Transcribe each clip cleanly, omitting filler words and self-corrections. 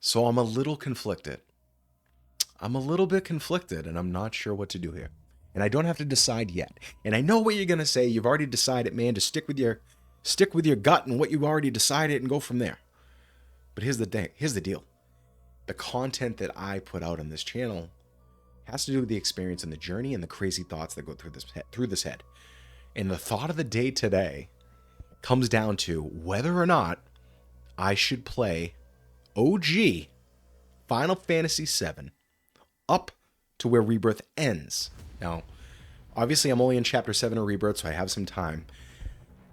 So I'm a little conflicted. I'm a little bit conflicted, and I'm not sure what to do here. And I don't have to decide yet. And I know what you're gonna say. You've already decided, man, to stick with your gut and what you already decided and go from there. But here's the thing. Here's the deal. The content that I put out on this channel has to do with the experience and the journey and the crazy thoughts that go through this head. And the thought of the day today comes down to whether or not I should play OG Final Fantasy VII up to where Rebirth ends. Now, obviously I'm only in Chapter 7 of Rebirth, so I have some time.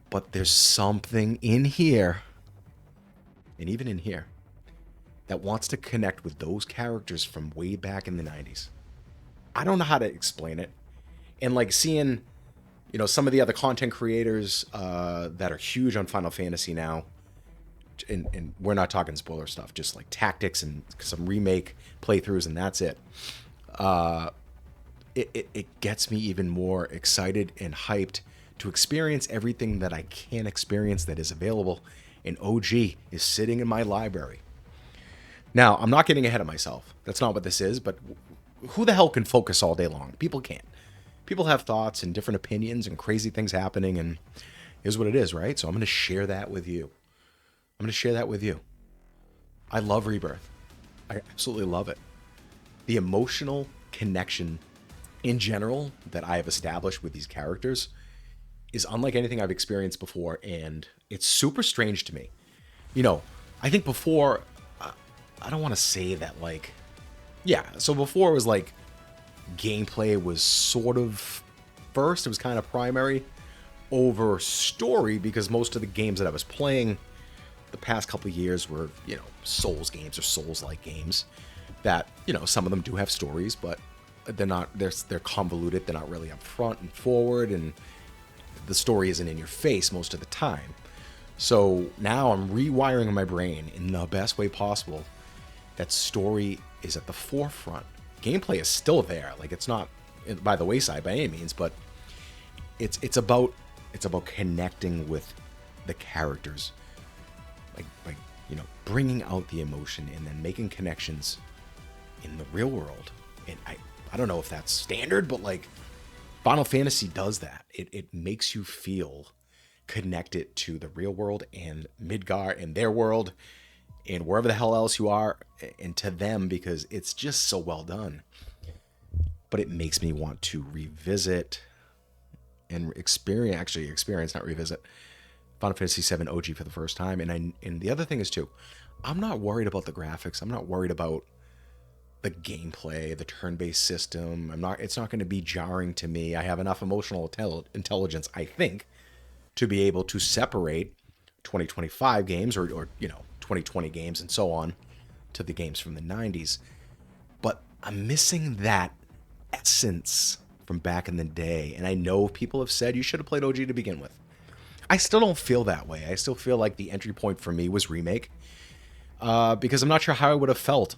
But there's something in here, and even in here, that wants to connect with those characters from way back in the 90s. I don't know how to explain it. And like seeing, some of the other content creators that are huge on Final Fantasy now, and we're not talking spoiler stuff, just like tactics and some remake playthroughs, and that's it. It gets me even more excited and hyped to experience everything that I can experience that is available, and OG is sitting in my library. Now, I'm not getting ahead of myself. That's not what this is, but who the hell can focus all day long? People can't. People have thoughts and different opinions and crazy things happening, and here's what it is, right? So I'm going to share that with you. I love Rebirth. I absolutely love it. The emotional connection in general that I have established with these characters is unlike anything I've experienced before, and it's super strange to me. I think before, I don't want to say that so before it was like gameplay was sort of first, it was kind of primary over story, because most of the games that I was playing the past couple of years were, Souls games or Souls-like games that, some of them do have stories, but they're convoluted, they're not really up front and forward, and the story isn't in your face most of the time. So now I'm rewiring my brain in the best way possible. That story is at the forefront. Gameplay is still there. Like, it's not by the wayside by any means, but it's about connecting with the characters, like bringing out the emotion and then making connections in the real world. And I don't know if that's standard, but like Final Fantasy does that. It makes you feel connected to the real world and Midgar and their world and wherever the hell else you are, and to them, because it's just so well done. But it makes me want to revisit and experience, not revisit, Final Fantasy VII OG for the first time. And the other thing is too, I'm not worried about the graphics. I'm not worried about the gameplay, the turn-based system. It's not going to be jarring to me. I have enough emotional intelligence, I think, to be able to separate 2025 games or 2020 games and so on to the games from the 90s. But I'm missing that essence from back in the day. And I know people have said you should have played OG to begin with. I still don't feel that way. I still feel like the entry point for me was Remake. Because I'm not sure how I would have felt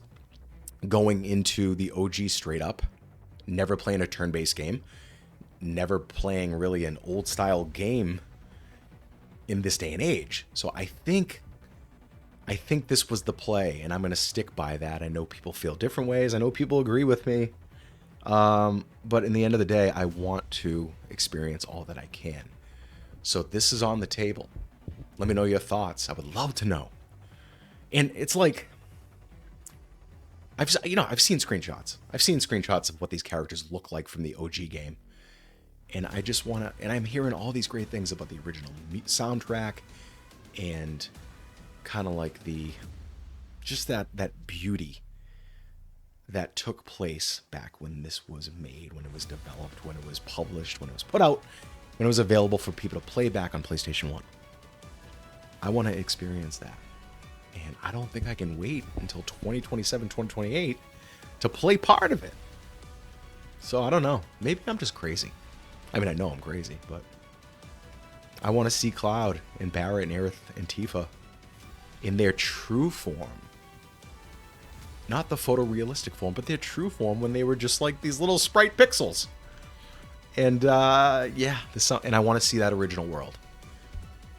going into the OG straight up, never playing a turn-based game, never playing really an old-style game in this day and age. So I think this was the play, and I'm going to stick by that. I know people feel different ways. I know people agree with me. But in the end of the day, I want to experience all that I can. So this is on the table. Let me know your thoughts. I would love to know. And it's like, I've seen screenshots. I've seen screenshots of what these characters look like from the OG game. And I just want to, and I'm hearing all these great things about the original soundtrack and kind of like just that beauty that took place back when this was made, when it was developed, when it was published, when it was put out, when it was available for people to play back on PlayStation 1. I want to experience that. And I don't think I can wait until 2027, 2028 to play part of it. So I don't know. Maybe I'm just crazy. I mean, I know I'm crazy, but I want to see Cloud and Barret and Aerith and Tifa in their true form. Not the photorealistic form, but their true form when they were just like these little sprite pixels. And and I want to see that original world.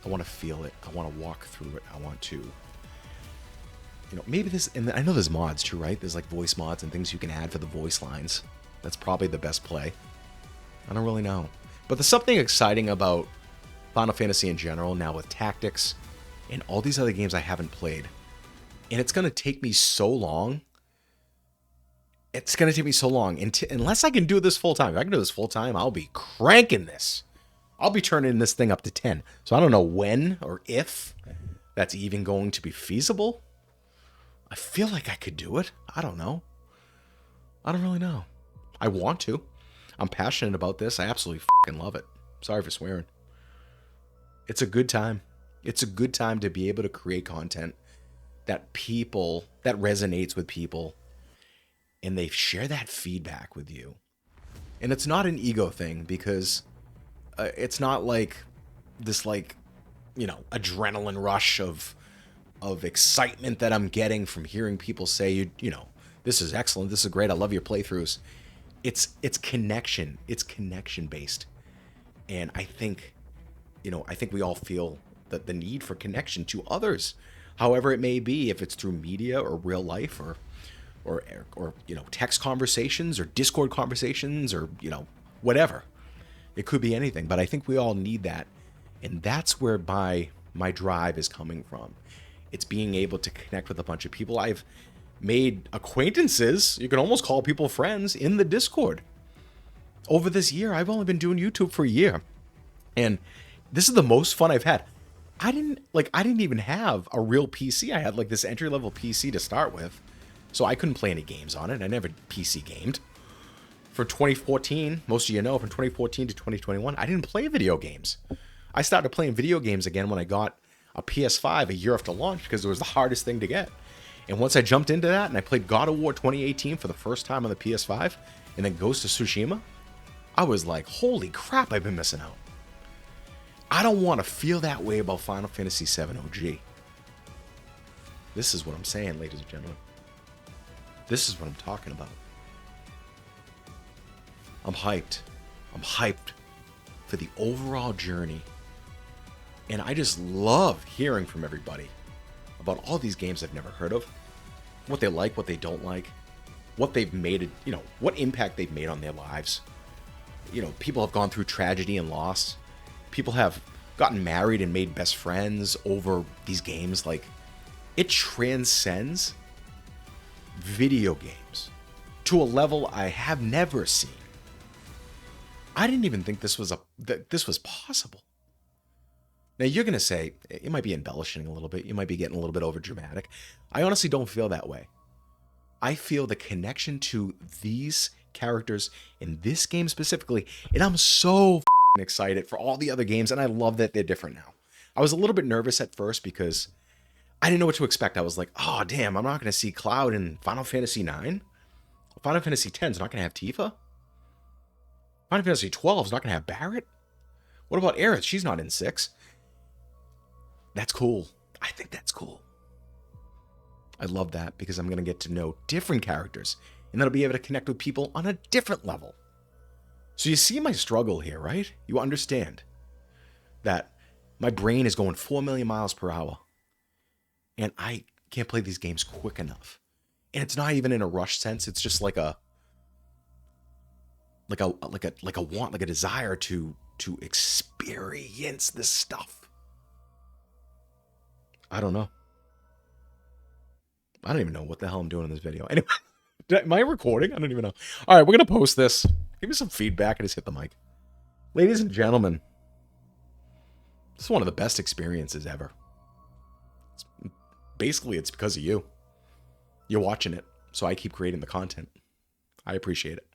I want to feel it. I want to walk through it. I want to maybe this, and I know there's mods too, right? There's like voice mods and things you can add for the voice lines. That's probably the best play. I don't really know. But there's something exciting about Final Fantasy in general now with tactics and all these other games I haven't played. And it's going to take me so long. It's going to take me so long. Unless I can do this full time. If I can do this full time, I'll be cranking this. I'll be turning this thing up to 10. So I don't know when or if that's even going to be feasible. I feel like I could do it. I don't know. I don't really know. I want to. I'm passionate about this. I absolutely fucking love it. Sorry for swearing. It's a good time. It's a good time to be able to create content that resonates with people, and they share that feedback with you. And it's not an ego thing, because it's not like this, adrenaline rush of excitement that I'm getting from hearing people say, this is excellent, this is great, I love your playthroughs. It's connection. It's connection based. And I think we all feel that the need for connection to others, however it may be, if it's through media or real life or text conversations or Discord conversations or, whatever. It could be anything, but I think we all need that. And that's where my drive is coming from. It's being able to connect with a bunch of people. I've made acquaintances, you can almost call people friends, in the Discord. Over this year, I've only been doing YouTube for a year. And this is the most fun I've had. I didn't even have a real PC. I had like this entry-level PC to start with. So I couldn't play any games on it. I never PC gamed. For 2014, most of you know, from 2014 to 2021, I didn't play video games. I started playing video games again when I got a PS5 a year after launch, because it was the hardest thing to get. And once I jumped into that and I played God of War 2018 for the first time on the PS5, and then Ghost of Tsushima, I was like, holy crap, I've been missing out. I don't want to feel that way about Final Fantasy VII OG. This is what I'm saying, ladies and gentlemen. This is what I'm talking about. I'm hyped. I'm hyped for the overall journey. And I just love hearing from everybody about all these games I've never heard of, what they like, what they don't like, what they've made, what impact they've made on their lives. People have gone through tragedy and loss. People have gotten married and made best friends over these games. Like, it transcends video games to a level I have never seen. I didn't even think this was possible. Now, you're going to say, you might be embellishing a little bit. You might be getting a little bit over dramatic. I honestly don't feel that way. I feel the connection to these characters in this game specifically, and I'm so excited for all the other games, and I love that they're different now. I was a little bit nervous at first because I didn't know what to expect. I was like, oh, damn, I'm not going to see Cloud in Final Fantasy IX. Final Fantasy X is not going to have Tifa. Final Fantasy XII is not going to have Barret. What about Aerith? She's not in 6. That's cool. I think that's cool. I love that because I'm going to get to know different characters, and then I'll be able to connect with people on a different level. So you see my struggle here, right? You understand that my brain is going 4 million miles per hour, and I can't play these games quick enough. And it's not even in a rush sense. It's just like a want, like a desire to experience this stuff. I don't know. I don't even know what the hell I'm doing in this video. Anyway, am I recording? I don't even know. All right, we're going to post this. Give me some feedback. I just hit the mic. Ladies and gentlemen, this is one of the best experiences ever. Basically, it's because of you. You're watching it, so I keep creating the content. I appreciate it.